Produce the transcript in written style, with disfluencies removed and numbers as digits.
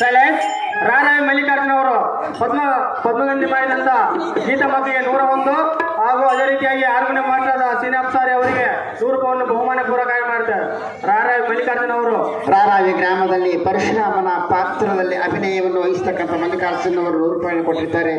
Silent. ರಾರಾಯ್ Mallikarjuna ಅವರು ಪದ್ಮಗಂಧಿ ಮಾಡಿದಂತ ಗೀತ ಮಕ್ಕಳಿಗೆ 101 ಹಾಗೂ ಅದೇ ರೀತಿಯಾಗಿ ಹಾರ್ಮೋನಿಯಂ ಮಾಸ್ಟರ್ ಶ್ರೀನಿವಾಸಾರಿ ಅವರಿಗೆ 100 ರೂಪಾಯಿಯನ್ನು ಬಹುಮಾನ ಪೂರಕ ಮಾಡ್ತಾರೆ. ರಾರಾಯ್ ಮಲ್ಲಿಕಾರ್ಜುನ ಅವರು ರಾರಾವಿ ಗ್ರಾಮದಲ್ಲಿ ಪರಶುರಾಮನ ಪಾತ್ರದಲ್ಲಿ ಅಭಿನಯವನ್ನು ವಹಿಸತಕ್ಕಂಥ ಮಲ್ಲಿಕಾರ್ಜುನ ಅವರು 100 ರೂಪಾಯಿ ಕೊಟ್ಟಿದ್ದಾರೆ.